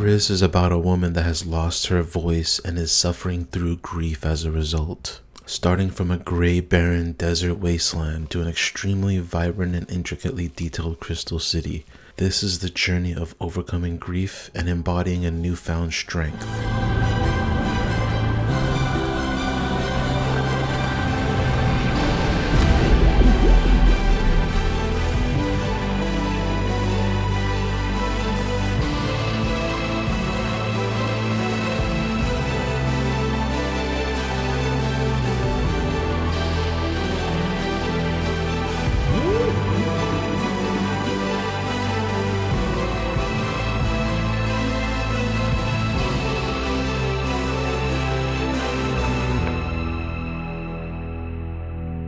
Gris is about a woman that has lost her voice and is suffering through grief as a result. Starting from a gray, barren desert wasteland to an extremely vibrant and intricately detailed crystal city, this is the journey of overcoming grief and embodying a newfound strength.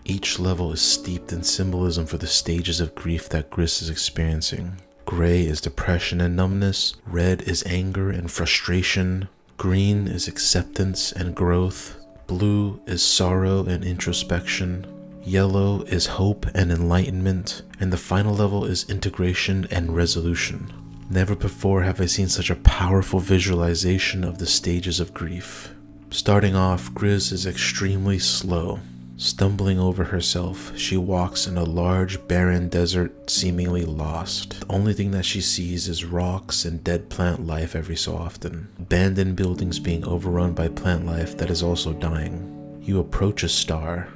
Each level is steeped in symbolism for the stages of grief that Gris is experiencing. Gray is depression and numbness, red is anger and frustration, green is acceptance and growth, blue is sorrow and introspection, yellow is hope and enlightenment, and the final level is integration and resolution. Never before have I seen such a powerful visualization of the stages of grief. Starting off, Gris is extremely slow. Stumbling over herself, she walks in a large, barren desert, seemingly lost. The only thing that she sees is rocks and dead plant life every so often. Abandoned buildings being overrun by plant life that is also dying. You approach a star.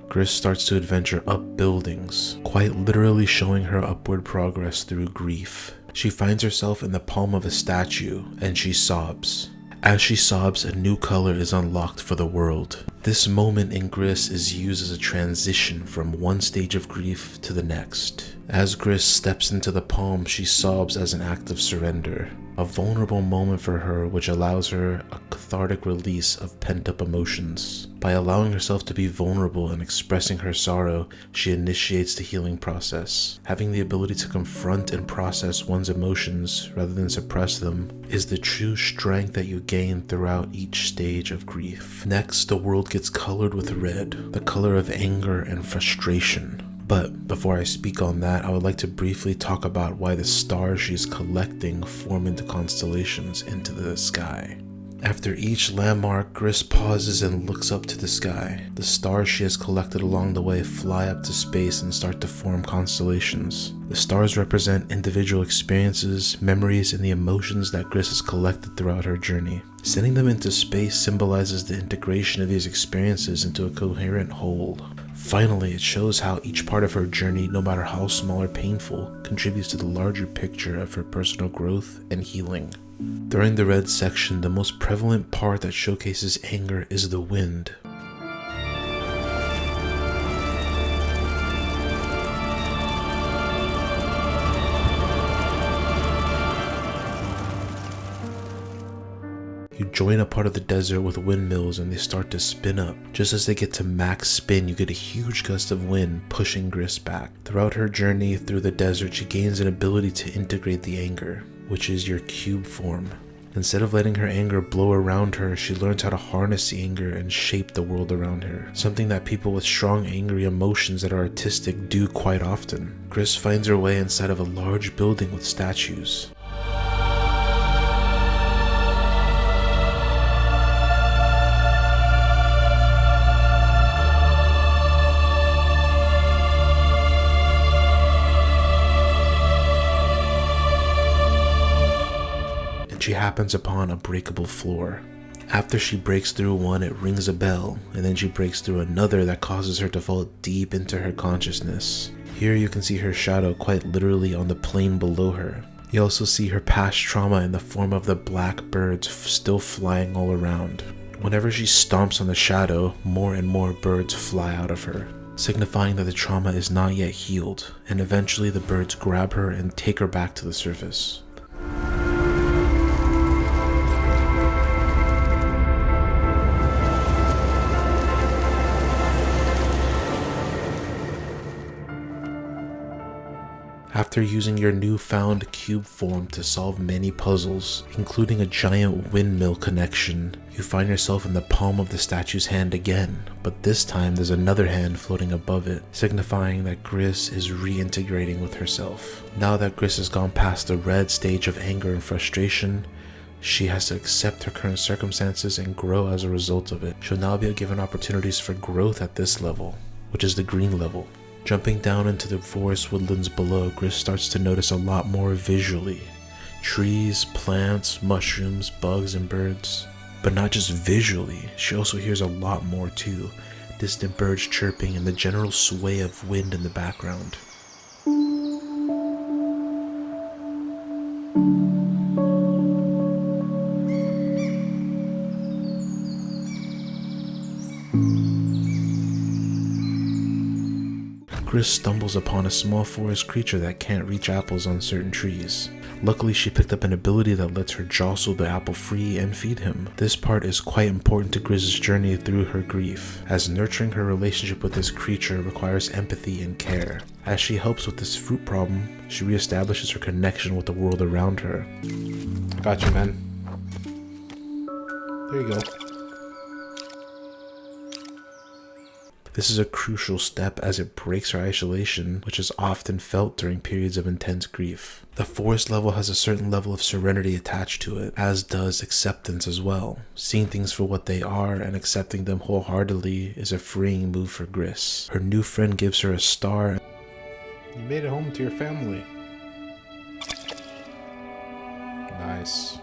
Gris starts to adventure up buildings, quite literally showing her upward progress through grief. She finds herself in the palm of a statue, and she sobs. As she sobs, a new color is unlocked for the world. This moment in Gris is used as a transition from one stage of grief to the next. As Gris steps into the palm, she sobs as an act of surrender. A vulnerable moment for her, which allows her a cathartic release of pent-up emotions. By allowing herself to be vulnerable and expressing her sorrow, she initiates the healing process. Having the ability to confront and process one's emotions rather than suppress them is the true strength that you gain throughout each stage of grief. Next, the world gets colored with red, the color of anger and frustration. But before I speak on that, I would like to briefly talk about why the stars she's collecting form into constellations into the sky. After each landmark, Gris pauses and looks up to the sky. The stars she has collected along the way fly up to space and start to form constellations. The stars represent individual experiences, memories, and the emotions that Gris has collected throughout her journey. Sending them into space symbolizes the integration of these experiences into a coherent whole. Finally, it shows how each part of her journey, no matter how small or painful, contributes to the larger picture of her personal growth and healing. During the red section, the most prevalent part that showcases anger is the wind. You join a part of the desert with windmills and they start to spin up. Just as they get to max spin, you get a huge gust of wind pushing Gris back. Throughout her journey through the desert, she gains an ability to integrate the anger, which is your cube form. Instead of letting her anger blow around her, she learns how to harness the anger and shape the world around her. Something that people with strong angry emotions that are artistic do quite often. Gris finds her way inside of a large building with statues. She happens upon a breakable floor. After she breaks through one, it rings a bell, and then she breaks through another that causes her to fall deep into her consciousness. Here you can see her shadow quite literally on the plane below her. You also see her past trauma in the form of the black birds still flying all around. Whenever she stomps on the shadow, more and more birds fly out of her, signifying that the trauma is not yet healed, and eventually the birds grab her and take her back to the surface. After After using your newfound cube form to solve many puzzles, including a giant windmill connection, you find yourself in the palm of the statue's hand again, but this time there's another hand floating above it, signifying that Gris is reintegrating with herself. Now that Gris has gone past the red stage of anger and frustration, she has to accept her current circumstances and grow as a result of it. She'll now be given opportunities for growth at this level, which is the green level. Jumping down into the forest woodlands below, Gris starts to notice a lot more visually. Trees, plants, mushrooms, bugs, and birds. But not just visually, she also hears a lot more too. Distant birds chirping and the general sway of wind in the background. Gris stumbles upon a small forest creature that can't reach apples on certain trees. Luckily, she picked up an ability that lets her jostle the apple free and feed him. This part is quite important to Gris's journey through her grief, as nurturing her relationship with this creature requires empathy and care. As she helps with this fruit problem, she reestablishes her connection with the world around her. Got you, man. There you go. This is a crucial step as it breaks her isolation, which is often felt during periods of intense grief. The forest level has a certain level of serenity attached to it, as does acceptance as well. Seeing things for what they are and accepting them wholeheartedly is a freeing move for Gris. Her new friend gives her a star. You made it home to your family. Nice.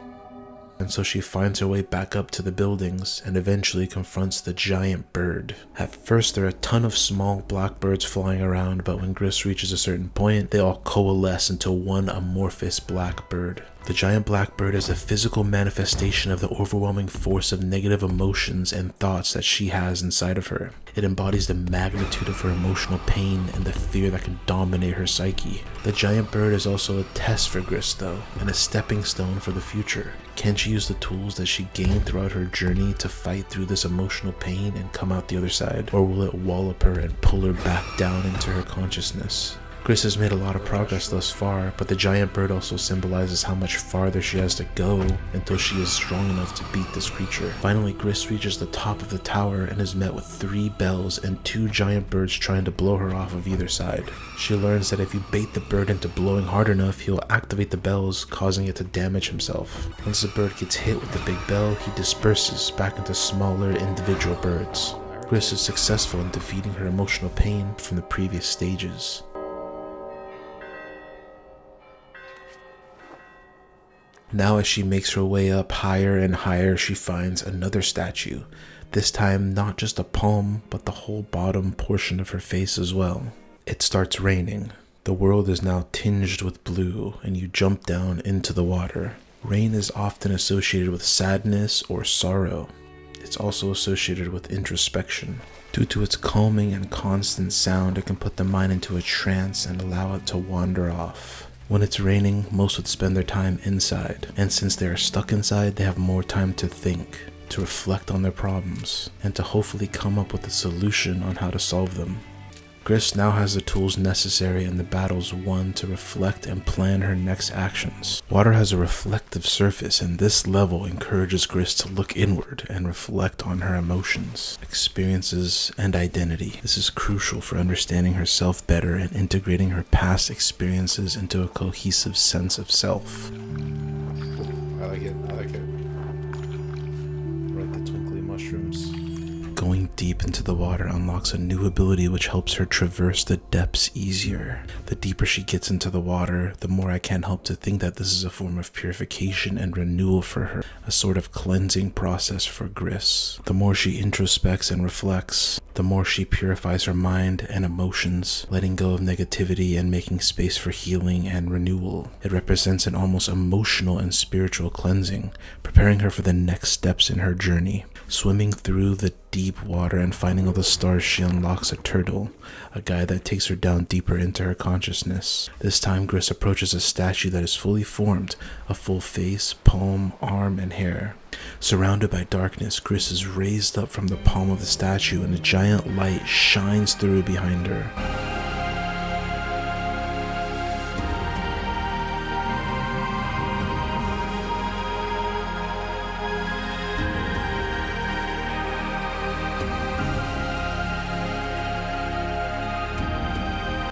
And so she finds her way back up to the buildings and eventually confronts the giant bird. At first there are a ton of small black birds flying around, but when Gris reaches a certain point, they all coalesce into one amorphous black bird. The giant black bird is a physical manifestation of the overwhelming force of negative emotions and thoughts that she has inside of her. It embodies the magnitude of her emotional pain and the fear that can dominate her psyche. The giant bird is also a test for Gris though, and a stepping stone for the future. Can she use the tools that she gained throughout her journey to fight through this emotional pain and come out the other side? Or will it wallop her and pull her back down into her consciousness? Gris has made a lot of progress thus far, but the giant bird also symbolizes how much farther she has to go until she is strong enough to beat this creature. Finally, Gris reaches the top of the tower and is met with 3 bells and 2 giant birds trying to blow her off of either side. She learns that if you bait the bird into blowing hard enough, he'll activate the bells, causing it to damage himself. Once the bird gets hit with the big bell, he disperses back into smaller individual birds. Gris is successful in defeating her emotional pain from the previous stages. Now as she makes her way up higher and higher, she finds another statue. This time not just a palm, but the whole bottom portion of her face as well. It starts raining. The world is now tinged with blue, and you jump down into the water. Rain is often associated with sadness or sorrow. It's also associated with introspection. Due to its calming and constant sound, it can put the mind into a trance and allow it to wander off. When it's raining, most would spend their time inside, and since they are stuck inside, they have more time to think, to reflect on their problems, and to hopefully come up with a solution on how to solve them. Gris now has the tools necessary in the battles won to reflect and plan her next actions. Water has a reflective surface, and this level encourages Gris to look inward and reflect on her emotions, experiences, and identity. This is crucial for understanding herself better and integrating her past experiences into a cohesive sense of self. I like it. Right, the twinkly mushrooms. Going deep into the water unlocks a new ability which helps her traverse the depths easier. The deeper she gets into the water, the more I can't help to think that this is a form of purification and renewal for her, a sort of cleansing process for Gris. The more she introspects and reflects, the more she purifies her mind and emotions, letting go of negativity and making space for healing and renewal. It represents an almost emotional and spiritual cleansing, preparing her for the next steps in her journey. Swimming through the deep water and finding all the stars, she unlocks a turtle, a guide that takes her down deeper into her consciousness. This time, Gris approaches a statue that is fully formed, a full face, palm, arm, and hair. Surrounded by darkness, Gris is raised up from the palm of the statue and a giant light shines through behind her.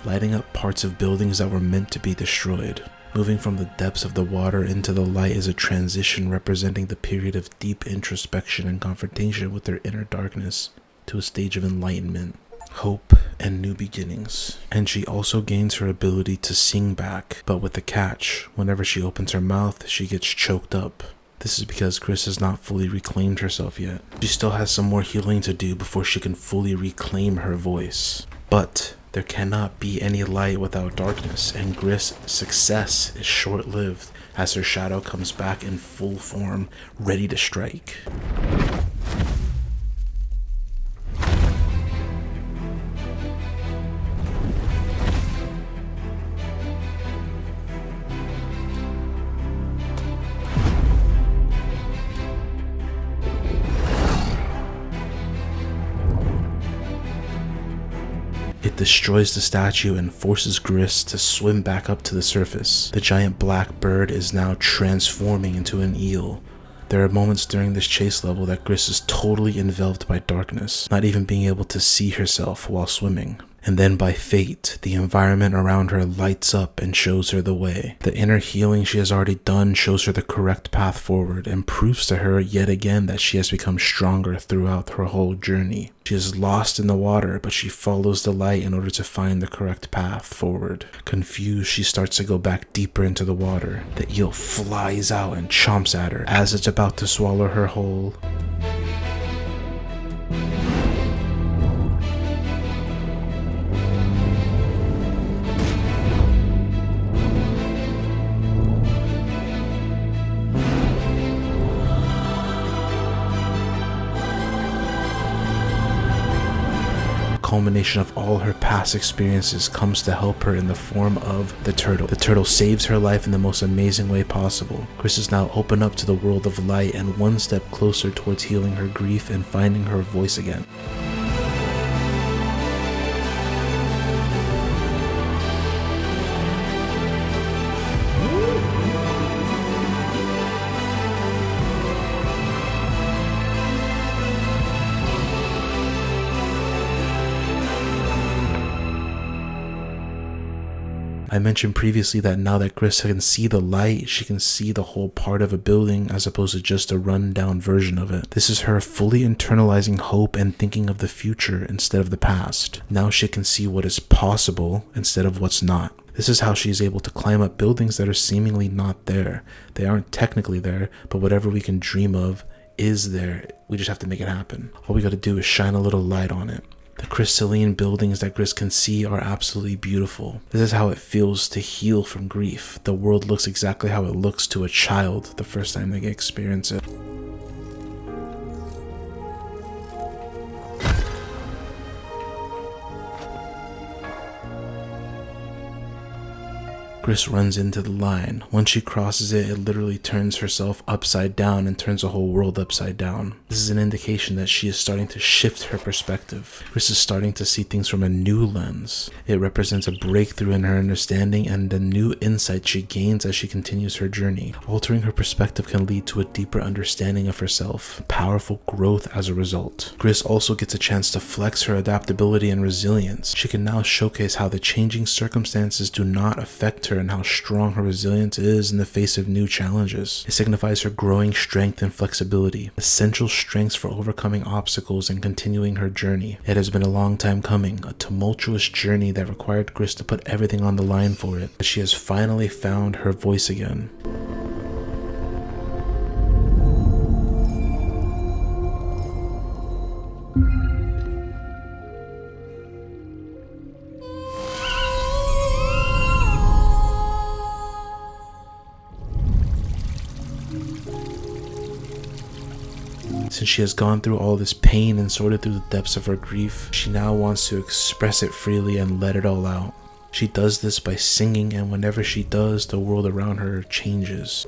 lighting up parts of buildings that were meant to be destroyed. Moving from the depths of the water into the light is a transition representing the period of deep introspection and confrontation with their inner darkness to a stage of enlightenment, hope, and new beginnings. And she also gains her ability to sing back, but with a catch. Whenever she opens her mouth, she gets choked up. This is because Gris has not fully reclaimed herself yet. She still has some more healing to do before she can fully reclaim her voice. But there cannot be any light without darkness, and Gris' success is short-lived as her shadow comes back in full form, ready to strike. It destroys the statue and forces Gris to swim back up to the surface. The giant black bird is now transforming into an eel. There are moments during this chase level that Gris is totally enveloped by darkness, not even being able to see herself while swimming. And then by fate, the environment around her lights up and shows her the way. The inner healing she has already done shows her the correct path forward and proves to her yet again that she has become stronger throughout her whole journey. She is lost in the water, but she follows the light in order to find the correct path forward. Confused, she starts to go back deeper into the water. The eel flies out and chomps at her as it's about to swallow her whole. Culmination of all her past experiences comes to help her in the form of the turtle. The turtle saves her life in the most amazing way possible. Gris is now open up to the world of light and one step closer towards healing her grief and finding her voice again. I mentioned previously that now that Gris can see the light, she can see the whole part of a building as opposed to just a run-down version of it. This is her fully internalizing hope and thinking of the future instead of the past. Now she can see what is possible instead of what's not. This is how she is able to climb up buildings that are seemingly not there. They aren't technically there, but whatever we can dream of is there. We just have to make it happen. All we gotta do is shine a little light on it. The crystalline buildings that Gris can see are absolutely beautiful. This is how it feels to heal from grief. The world looks exactly how it looks to a child the first time they experience it. Gris runs into the line. Once she crosses it, it literally turns herself upside down and turns the whole world upside down. This is an indication that she is starting to shift her perspective. Gris is starting to see things from a new lens. It represents a breakthrough in her understanding and a new insight she gains as she continues her journey. Altering her perspective can lead to a deeper understanding of herself, powerful growth as a result. Gris also gets a chance to flex her adaptability and resilience. She can now showcase how the changing circumstances do not affect her and how strong her resilience is in the face of new challenges. It signifies her growing strength and flexibility, essential strengths for overcoming obstacles and continuing her journey. It has been a long time coming, a tumultuous journey that required Gris to put everything on the line for it, but she has finally found her voice again. Since she has gone through all this pain and sorted through the depths of her grief, she now wants to express it freely and let it all out. She does this by singing, and whenever she does, the world around her changes.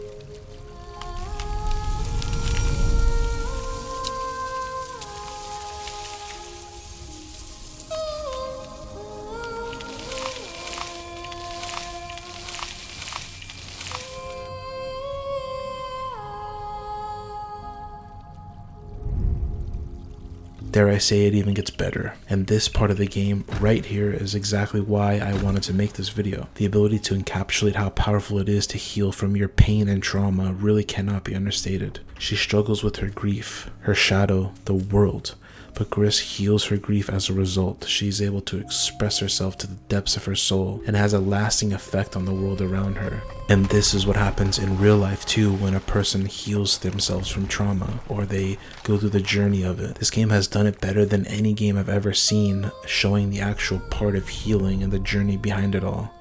Dare I say it even gets better. And this part of the game right here is exactly why I wanted to make this video. The ability to encapsulate how powerful it is to heal from your pain and trauma really cannot be understated. She struggles with her grief, her shadow, the world. But Gris heals her grief as a result. She's able to express herself to the depths of her soul and has a lasting effect on the world around her. And this is what happens in real life too when a person heals themselves from trauma or they go through the journey of it. This game has done it better than any game I've ever seen, showing the actual part of healing and the journey behind it all.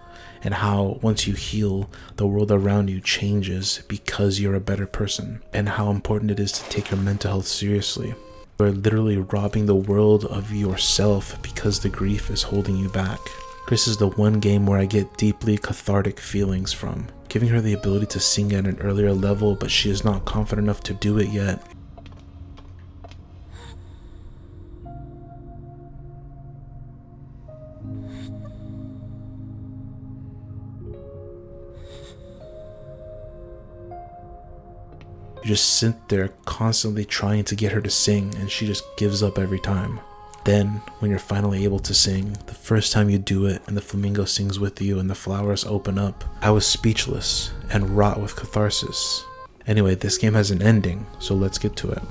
And how once you heal, the world around you changes because you're a better person. And how important it is to take your mental health seriously. You're literally robbing the world of yourself because the grief is holding you back. Gris is the one game where I get deeply cathartic feelings from. Giving her the ability to sing at an earlier level, but she is not confident enough to do it yet. You just sit there constantly trying to get her to sing, and she just gives up every time. Then, when you're finally able to sing, the first time you do it and the flamingo sings with you and the flowers open up, I was speechless and wrought with catharsis. Anyway, this game has an ending, so let's get to it.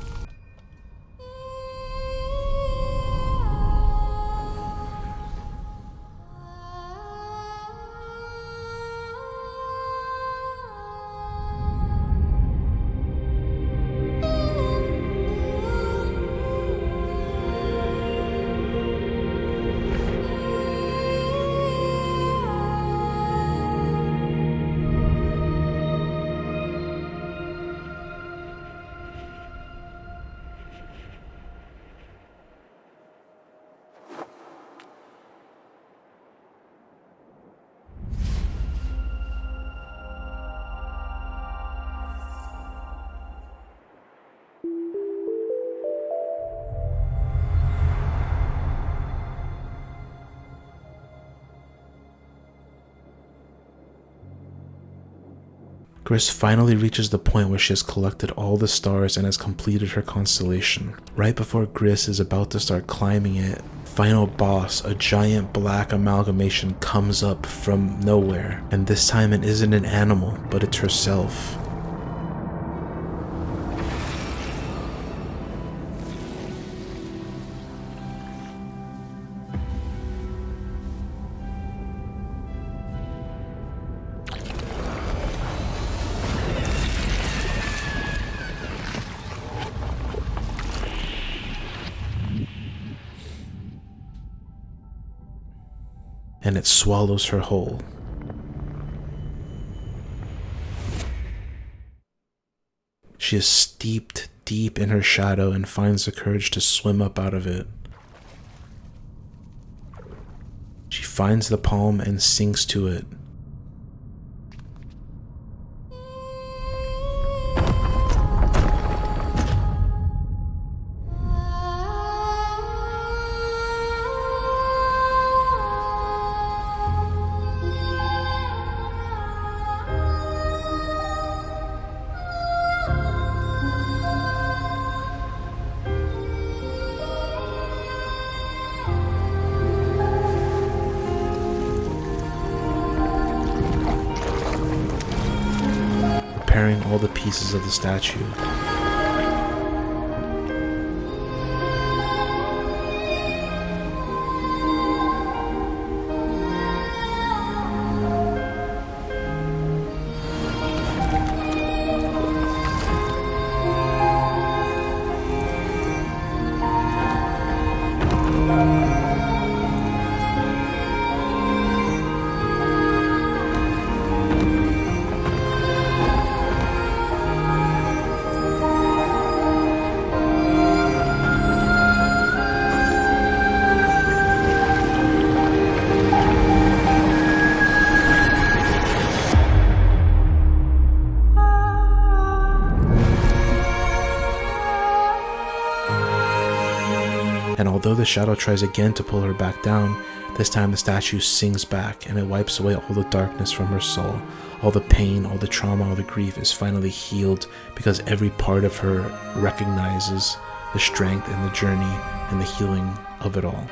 Gris finally reaches the point where she has collected all the stars and has completed her constellation. Right before Gris is about to start climbing it, final boss, a giant black amalgamation, comes up from nowhere. And this time it isn't an animal, but it's herself. And it swallows her whole. She is steeped deep in her shadow and finds the courage to swim up out of it. She finds the palm and sinks to it. Repairing all the pieces of the statue. And although the shadow tries again to pull her back down, this time the statue sings back and it wipes away all the darkness from her soul. All the pain, all the trauma, all the grief is finally healed because every part of her recognizes the strength and the journey and the healing of it all.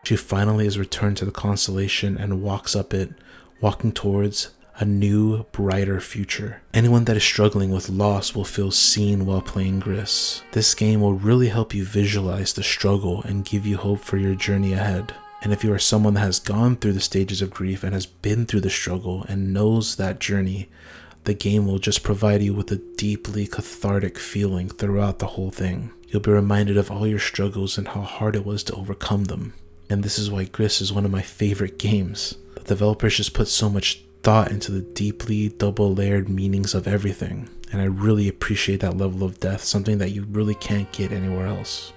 She finally is returned to the constellation and walks up it, walking towards a new, brighter future. Anyone that is struggling with loss will feel seen while playing Gris. This game will really help you visualize the struggle and give you hope for your journey ahead. And if you are someone that has gone through the stages of grief and has been through the struggle and knows that journey, the game will just provide you with a deeply cathartic feeling throughout the whole thing. You'll be reminded of all your struggles and how hard it was to overcome them. And this is why Gris is one of my favorite games. The developers just put so much thought into the deeply double-layered meanings of everything. And I really appreciate that level of depth, something that you really can't get anywhere else.